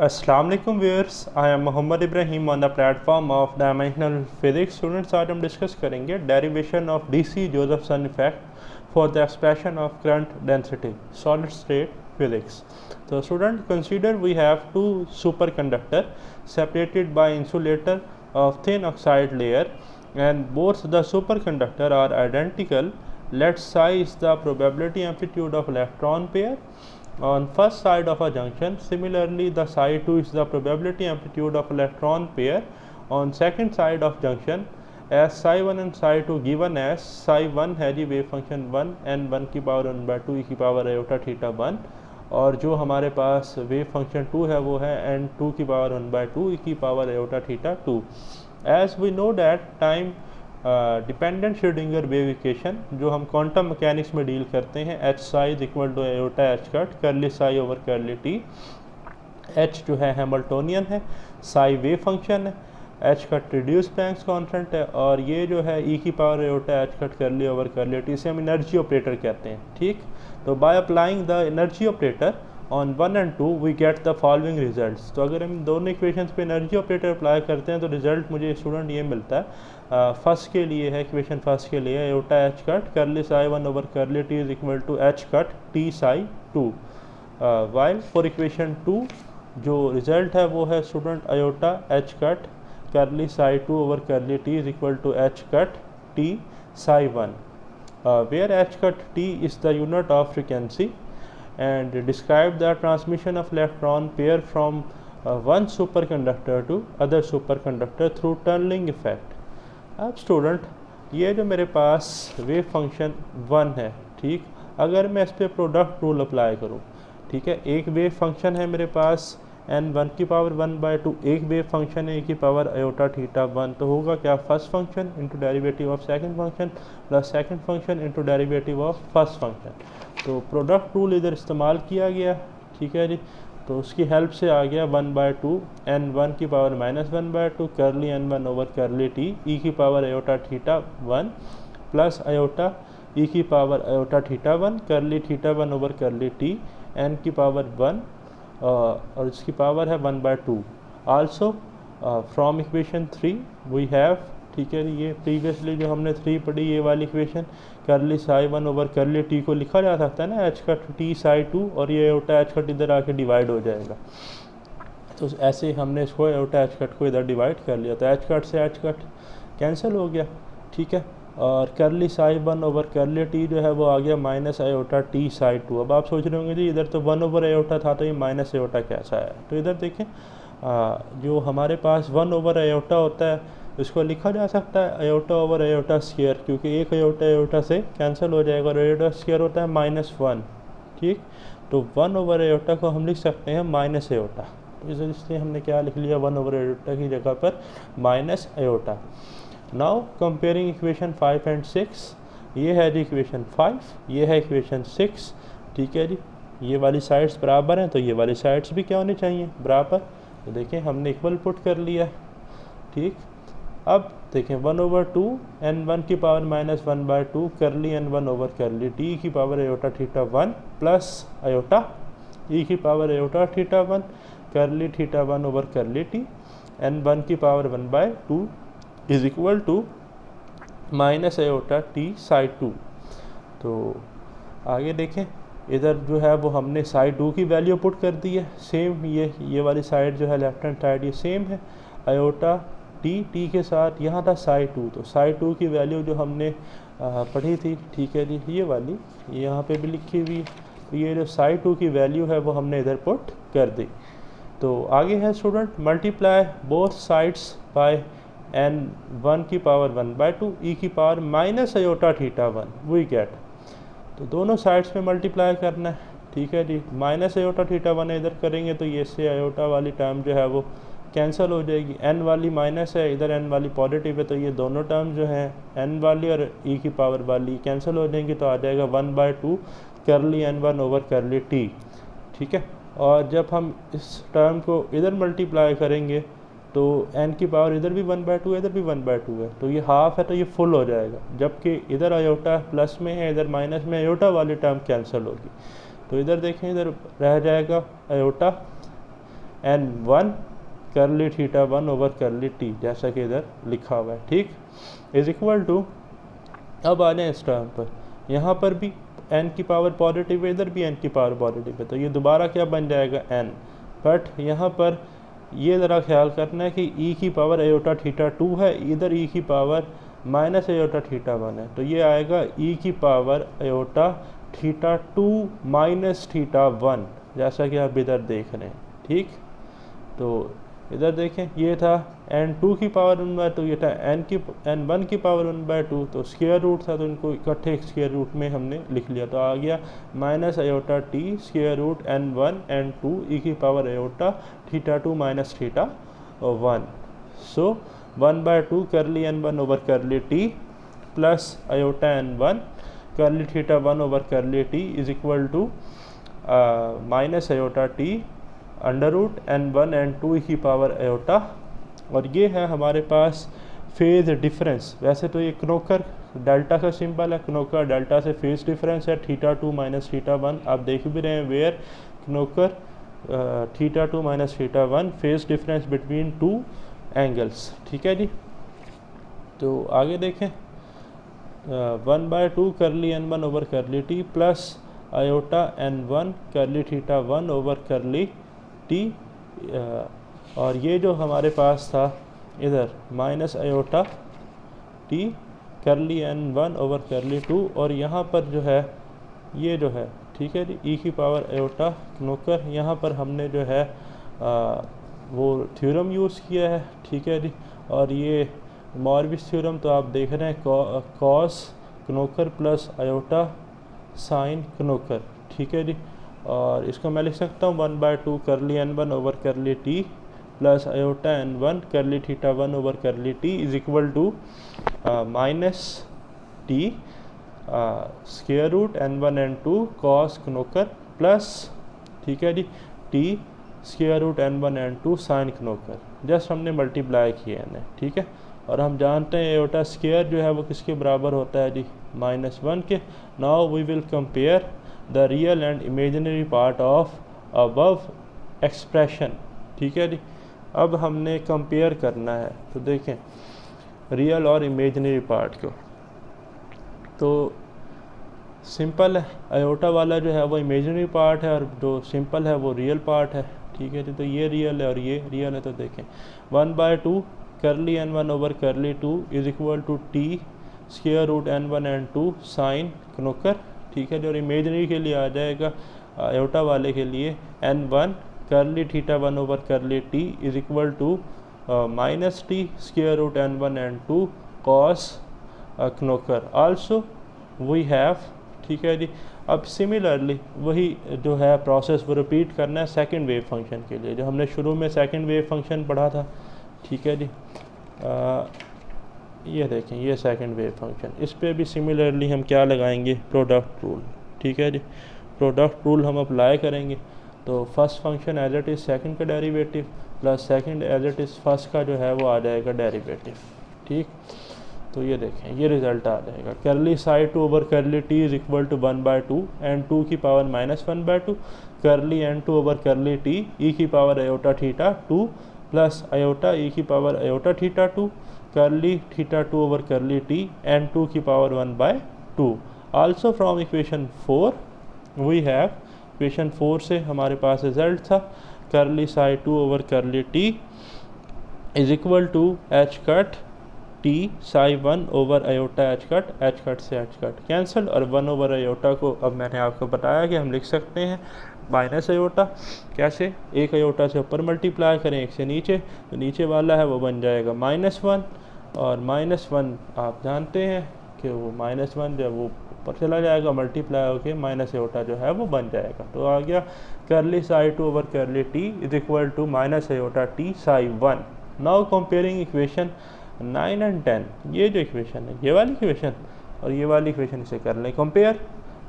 Assalamu alaikum viewers, I am Muhammad Ibrahim on the platform of Dimensional Physics. Students, आज हम discuss करेंगे derivation of DC Josephson effect for the expression of current density, solid state physics. So student, consider we have two superconductor separated by insulator of thin oxide layer and both the superconductor are identical. Let psi is the probability amplitude of electron pair on first side of a junction. Similarly, the psi 2 is the probability amplitude of electron pair on second side of junction. As psi 1 and psi 2 given as psi 1 है जी wave function 1 n 1 की power 1/2 e की power iota theta 1 और जो हमारे पास wave function 2 है वो है n 2 की पावर 1/2 e की power iota theta 2. As we know that time dependent Schrodinger wave equation जो हम क्वांटम मैकेनिक्स में डील करते हैं, H psi is equal to iota H cut curly psi over curly T. H जो है Hamiltonian है, psi wave function है, H cut reduce Planck's constant है और ये जो है ई की power iota H cut curly over curly T से हम एनर्जी ऑपरेटर कहते हैं. ठीक, तो by applying the energy operator on 1 and 2 we get the following results. तो अगर हम दोनों इक्वेशंस पे एनर्जी ऑपरेटर अप्लाई करते हैं तो रिजल्ट मुझे स्टूडेंट ये मिलता है. फर्स्ट के लिए है इक्वेशन फर्स्ट के लिए iota H cut curly psi 1 over curly T is equal to H cut T psi 2. While for equation 2 जो रिजल्ट है वो है student iota H cut curly psi 2 over curly T is equal to H cut T psi 1 where h cut t is the unit of frequency and describe the transmission of electron pair from one superconductor to other superconductor through tunneling effect. अब student ये जो मेरे पास wave function 1 है, ठीक, अगर मैं इस पर प्रोडक्ट रूल अप्लाई करूँ, ठीक है, एक वेव फंक्शन है मेरे पास n 1 की पावर 1/2, एक वेव फंक्शन है e की पावर आयोटा थीटा 1, तो होगा क्या, first function into derivative of second function plus second function into derivative of first function. तो प्रोडक्ट रूल इधर इस्तेमाल किया गया, ठीक है जी. तो उसकी हेल्प से आ गया 1/2 n 1 की power -1/2 curly n 1 over curly T E की power iota theta 1 plus iota E की power iota theta 1 curly theta 1 over curly T n की पावर 1 और इसकी पावर है 1/2. Also from equation 3 we have, ठीक है, ये प्रीवियसली जो हमने 3 पढ़ी ये वाली इक्वेशन करली साई 1 ओवर करली टी को लिखा जा सकता है ना एच कट टी साई 2 और ये आयोटा एच कट इधर आके डिवाइड हो जाएगा. तो ऐसे हमने इसको आयोटा एच कट को इधर डिवाइड कर लिया तो एच कट से एच कट कैंसिल हो गया, ठीक है, और करली साई 1 ओवर करली टी जो है वो आ गया माइनस आयोटा टी साई 2. अब आप सोच रहे होंगे जी इधर तो 1 ओवर आयोटा था तो ये माइनस आयोटा कैसा है. तो इधर देखें जो हमारे पास 1 ओवर आयोटा होता है इसको लिखा जा सकता है आयोटा ओवर आयोटा स्क्वायर, क्योंकि एक आयोटा आयोटा से कैंसिल हो जाएगा और आयोटा स्क्वायर होता है -1, ठीक. तो 1 ओवर आयोटा को हम लिख सकते हैं माइनस आयोटा, इसलिए हमने क्या लिख लिया 1 ओवर आयोटा की जगह पर minus iota. Now comparing equation 5 and 6, ये है जी इक्वेशन 5, ये है इक्वेशन 6, ठीक है जी. ये वाली साइड्स बराबर हैं तो ये वाली साइड्स भी क्या होनी चाहिए, बराबर. तो देखें हमने इक्वल पुट कर लिया, ठीक. अब देखें 1/2 n 1 की power -1/2 curly n 1 over curly T की power iota theta 1 plus iota E की power iota theta 1 curly theta 1 over curly T n 1 की power 1/2 is equal to minus iota T psi 2. तो आगे देखें इधर जो है वो हमने साई 2 की वैल्यू पुट कर दी है. सेम ये वाली साइड जो है लेफ्ट हैंड साइड ये सेम है आयोटा टी के साथ यहाँ था साई 2, तो साई 2 की वैल्यू जो हमने पढ़ी थी, ठीक है जी, ये वाली यहाँ पे भी लिखी हुई. तो ये जो साई 2 की वैल्यू है वो हमने इधर पुट कर दी. तो आगे है student multiply both sides by n 1 की पावर 1/2 ई की power minus iota theta 1 we get. तो दोनों साइड्स में मल्टीप्लाई करना है, ठीक है जी. माइनस आयोटा थीटा 1 इधर करेंगे तो ये से आयोटा वाली टर्म जो है वो कैंसिल हो जाएगी. n वाली माइनस है, इधर n वाली पॉजिटिव है, तो ये दोनों टर्म जो हैं n वाली और e की पावर वाली कैंसिल हो जाएंगी तो आ जाएगा 1/2 करली n 1 ओवर करली t, ठीक है. और जब हम इस टर्म को इधर मल्टीप्लाई करेंगे तो n की पावर इधर भी 1/2 है, इधर भी 1/2 है, तो ये हाफ है तो ये फुल हो जाएगा. जबकि इधर आयोटा प्लस में है, इधर माइनस में, आयोटा वाली टर्म कैंसिल होगी. तो इधर देखें इधर रह जाएगा आयोटा एन वन करली theta one over curly T, जैसा कि इधर लिखा हुआ है, ठीक, इज इक्वल टू, अब आ जाए इस टर्म पर, यहाँ पर भी n की पावर पॉजिटिव है, इधर भी n की पावर पॉजिटिव है, तो ये दोबारा क्या बन जाएगा n, बट यहाँ पर ये ज़रा ख्याल करना है कि e की पावर एयोटा थीटा 2 है, इधर e की पावर माइनस एयोटा थीटा 1 है, तो ये आएगा e की power aorta theta 2 minus theta 1, जैसा कि आप इधर देख रहे हैं, ठीक। तो इधर देखें, ये था n2 की पावर 1/2, ये था n1 की पावर 1/2, तो स्क्वायर रूट था तो इनको इकट्ठे स्क्वायर रूट में हमने लिख लिया, तो आ गया minus iota t square root n1 n2 ई की power iota theta 2 minus theta 1। So 1/2 curly n1 over curly T plus iota n1 curly theta 1 over curly T is equal to minus iota t under root n1 n2 की power aorta, और ये है हमारे पास phase difference. वैसे तो ये क्नोकर delta का symbol है, क्नोकर डेल्टा से फेज डिफरेंस है थीटा 2 माइनस थीटा 1, आप देख भी रहे हैं where Kronecker theta 2 minus theta 1 phase difference between two angles, ठीक है जी। तो आगे देखें 1/2 curly n1 over curly T plus iota n1 curly theta 1 over curly T, और ये जो हमारे पास था इधर माइनस अयोटा टी करली n1 ओवर करली 2, और यहाँ पर जो है ये जो है, ठीक है जी, ई की पावर अयोटा क्नोकर, यहाँ पर हमने जो है वो थ्योरम यूज़ किया है, ठीक है जी। और ये मॉर्विस थ्योरम तो आप देख रहे हैं, cos Kronecker plus iota sign Kronecker, ठीक है जी। और इसको मैं लिख सकता हूँ 1/2 curly n1 over curly T plus iota n1 curly theta 1 over curly T is equal to minus T square root n1 n2 cos Kronecker plus, ठीक है जी, T square root n1 n2 sine Kronecker, just हमने multiply किया है, ठीक है। और हम जानते हैं एयोटा स्क्वायर जो है वो किसके बराबर होता है जी, -1 के। Now we will compare the real and imaginary part of above expression, ठीक है जी। अब हमने कंपेयर करना है, तो देखें रियल और इमेजिनरी पार्ट को, तो सिंपल है, अयोटा वाला जो है वो इमेजिनरी पार्ट है और जो सिंपल है वो रियल पार्ट है, ठीक है जी। तो ये रियल है और ये रियल है, तो देखें 1/2 curly n1 over curly 2 is equal to T square root n1 n2 sine Kronecker, ठीक है जी। और इमेजिनरी के लिए आ जाएगा अयोटा वाले के लिए n1 curly theta 1 over curly T is equal to minus T square root n1 n2 cos Kronecker also we have, ठीक है जी। अब सिमिलरली वही जो है प्रोसेस वो रिपीट करना है सेकंड वेव फंक्शन के लिए, जो हमने शुरू में सेकंड वेव फंक्शन पढ़ा था, ठीक है जी। ये देखें ये सेकंड वेव फंक्शन, इस पे भी सिमिलरली हम क्या लगाएंगे, प्रोडक्ट रूल, ठीक है जी। प्रोडक्ट रूल हम अप्लाई करेंगे, तो first function as it is second का derivative plus second as it is first का जो है वो आ जाएगा डेरिवेटिव, ठीक। तो ये देखें ये रिज़ल्ट आ जाएगा, curly side 2 over curly T is equal to 1/2 and 2 की power -1/2 curly n2 over curly T E की power iota theta 2 plus iota E की power iota theta 2 curly theta 2 over curly T and 2 की power 1/2। Also from equation 4 we have, equation 4 से हमारे पास result था curly side 2 over curly T is equal to H cut T psi 1 over iota H cut से H cut cancel, और 1 over aorta को अब मैंने आपको बताया कि हम लिख सकते हैं माइनस अयोटा, कैसे, एक अयोटा से ऊपर मल्टीप्लाई करें एक से नीचे, तो नीचे वाला है वो बन जाएगा -1, और -1 आप जानते हैं कि वो -1 जब वो ऊपर चला जाएगा मल्टीप्लाई होके माइनस अयोटा जो है वो बन जाएगा। तो आ गया curly psi 2 over curly T is equal to minus iota t psi 1। Now comparing equation 9 and 10, ये जो इक्वेशन है ये वाली इक्वेशन और ये वाली इक्वेशन इसे कर लें कंपेयर,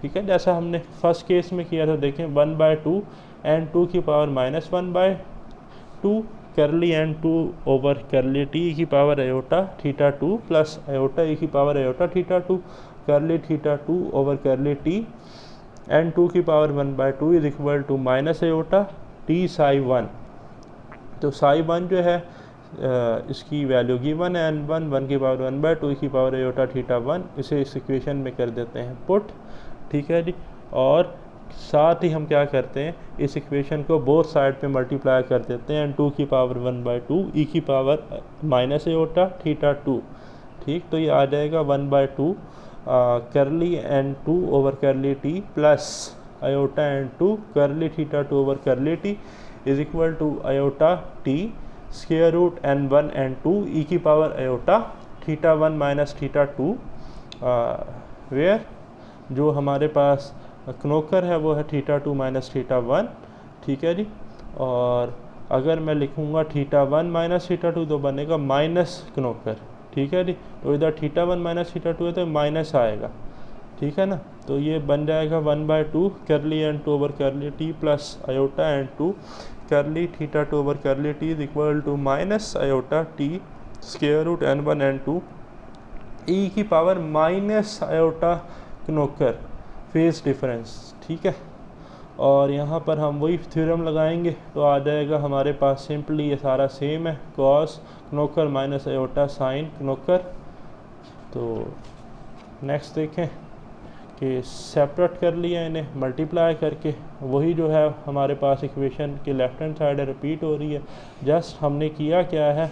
ठीक है, जैसा हमने फर्स्ट केस में किया था। देखें 1/2 एंड 2 की power -1/2 curly n2 over curly T की power iota theta 2 plus iota E की power iota theta 2 curly theta 2 over curly t n2 की power 1/2 is equal to minus iota t psi 1, तो साई 1 जो है इसकी वैल्यू गिवन है n1 1 की power 1/2 की पावर आयोटा थीटा 1, इसे इस इक्वेशन में कर देते हैं पुट, ठीक है जी। और साथ ही हम क्या करते हैं, इस इक्वेशन को बोथ साइड पे मल्टीप्लाई कर देते हैं, 2 की पावर 1/2 ई की पावर माइनस आयोटा थीटा 2, ठीक। तो ये आ जाएगा 1/2 curly n2 over curly T plus iota n2 curly theta 2 over curly T is equal to iota T square root n1 n2 ई की power iota theta 1 minus theta 2, where जो हमारे पास क्नोकर है वो है थीटा 2 माइनस थीटा 1, ठीक है जी। और अगर मैं लिखूँगा थीटा 1 माइनस थीटा 2 तो बनेगा माइनस क्नोकर, ठीक है जी। तो इधर थीटा 1 माइनस थीटा 2 है तो माइनस आएगा, ठीक है ना। तो ये बन जाएगा 1/2 curly n2 over curly T plus iota n2 curly theta 2 over curly T is equal to minus iota T square root n1 n2 ई की power minus iota Kronecker phase difference, ठीक है। और यहाँ पर हम वही थ्योरम लगाएंगे तो आ जाएगा हमारे पास सिंपली ये सारा सेम है, कॉस क्नोकर माइनस आयोटा साइन क्नोकर। तो नेक्स्ट देखें कि सेपरेट कर लिया इन्हें मल्टीप्लाई करके, वही जो है हमारे पास इक्वेशन के लेफ्ट हैंड साइड रिपीट हो रही है। जस्ट हमने किया क्या है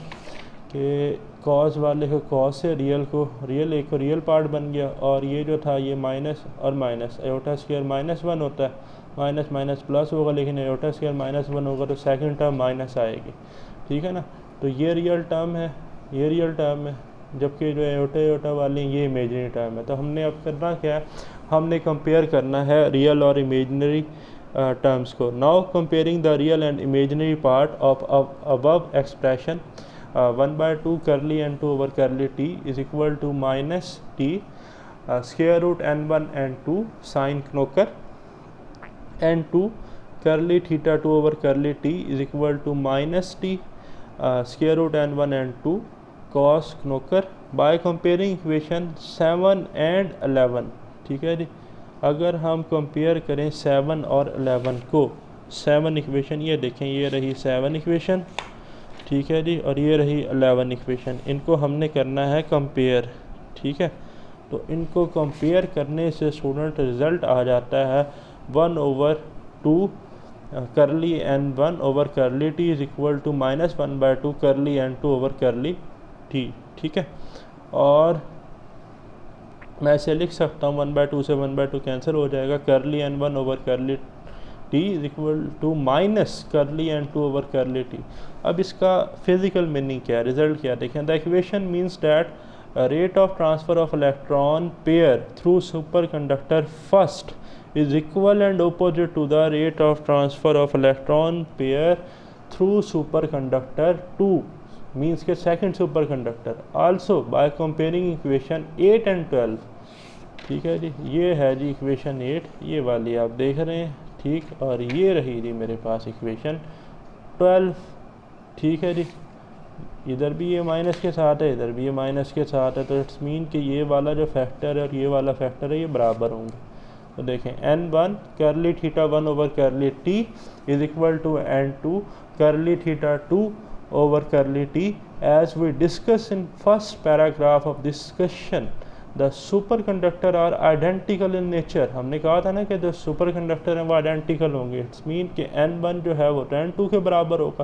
कि कॉस वाले को कॉस से रियल एक रियल पार्ट बन गया, और ये जो था ये माइनस और माइनस आयोटा स्क्वायर -1 होता है, माइनस माइनस प्लस होगा, लेकिन आयोटा स्क्वायर -1 होगा तो सेकंड टर्म माइनस आएगी, ठीक है ना। तो ये रियल टर्म है, ये रियल टर्म है, जबकि जो आयोटा वाली ये इमेजनरी टर्म है। तो हमने अब करना क्या है, हमने कंपेयर करना है रियल और इमेजनरी टर्म्स को। Now comparing the real and imaginary part of above expression 1/2 curly n2 over curly T is equal to minus T square root n1 n2 sine Kronecker n2 curly theta 2 over curly T is equal to minus T square root n1 n2 cos Kronecker by comparing equation 7 and 11, ठीक है जी। अगर हम compare करें 7 और 11 को, 7 equation ये देखें, ये रही 7 इक्वेशन, ठीक है जी, और ये रही 11 इक्वेशन, इनको हमने करना है कंपेयर, ठीक है। तो इनको कंपेयर करने से स्टूडेंट रिज़ल्ट आ जाता है 1/2 curly n1 over curly T is equal to -1/2 curly n2 over curly T, ठीक है। और मैं इसे लिख सकता हूँ 1/2 से 1/2 कैंसिल हो जाएगा, करली n1 over curly T is equal to minus curly n2 over curly T. अब इसका फिजिकल मीनिंग क्या है, रिजल्ट क्या है, देखें। The equation means that rate of transfer of electron pair through super conductor first is equal and opposite to the rate of transfer of electron pair through superconductor 2 means के second superconductor also by comparing equation 8 and 12, ठीक है जी। ये है जी equation 8, ये वाली आप देख रहे हैं, ठीक। और ये रही जी मेरे पास इक्वेशन 12, ठीक है जी। इधर भी ये माइनस के साथ है, इधर भी ये माइनस के साथ है, तो इट्स मीन कि ये वाला जो फैक्टर है और ये वाला फैक्टर है ये बराबर होंगे। तो देखें n1 curly theta 1 over curly T is equal to n2 curly theta 2 over curly t. As we discuss in first paragraph of discussion the superconductor are identical in nature. हमने कहा था ना कि जो सुपर कंडक्टर हैं वो identical होंगे, it's mean कि n1 जो है वो n2 के बराबर होगा,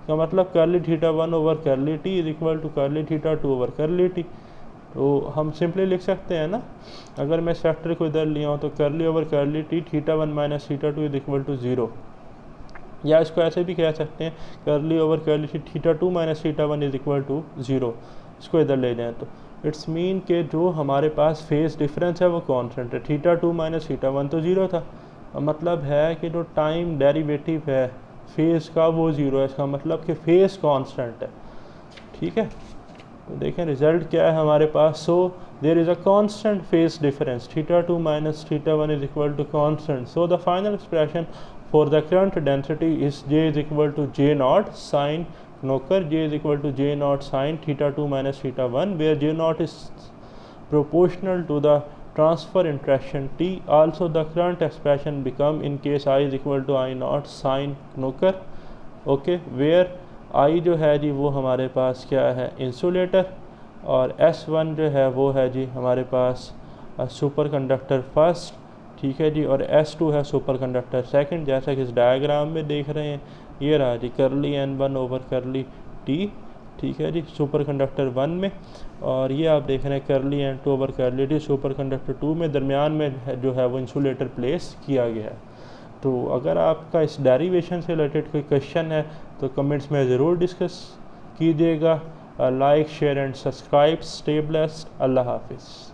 का मतलब curly theta 1 over curly T is equal to curly theta 2 over curly t. तो हम सिंपली लिख सकते हैं ना, अगर मैं इस फैक्टर को इधर लिया हूँ तो curly over curly t theta 1 minus theta 2 is equal to 0, या इसको ऐसे भी कह सकते हैं curly over curly t theta 2 minus theta 1 is equal to 0। इसको इधर ले जाएँ तो इट्स मीन के जो हमारे पास फेज डिफरेंस है वो कॉन्स्टेंट है, थीटा 2 माइनस थीटा 1 तो 0 था, मतलब है कि जो टाइम डेरिवेटिव है फेज का वो 0 है, इसका मतलब कि फेज कॉन्स्टेंट है, ठीक है। तो देखें रिजल्ट क्या है हमारे पास। So there is a constant phase difference, theta 2 minus theta 1 is equal to constant. So the final expression for the current density is J is equal to J0 sine Kronecker, J is equal to J0 sine theta 2 minus theta 1, where J0 is proportional to the transfer interaction T. Also the current expression become in case I is equal to I0 sin Knocker, okay, where आई जो है जी वो हमारे पास क्या है, insulator, और S1 जो है वो है जी हमारे पास सुपर कंडक्टर फर्स्ट, ठीक है जी, और S2 है सुपर कंडक्टर सेकंड, जैसा कि इस डायग्राम में देख रहे हैं। ये रहा जी करली N1 ओवर करली T, ठीक है जी, सुपर कंडक्टर 1 में, और ये आप देख रहे हैं करली N2 ओवर करली T सुपर कंडक्टर 2 में, दरमियान में जो है वो इंसुलेटर प्लेस किया गया है। तो अगर आपका इस डेरिवेशन से रिलेटेड कोई क्वेश्चन है तो कमेंट्स में ज़रूर डिस्कस कीजिएगा। Like, share and subscribe. Stay blessed. Allah हाफिज़।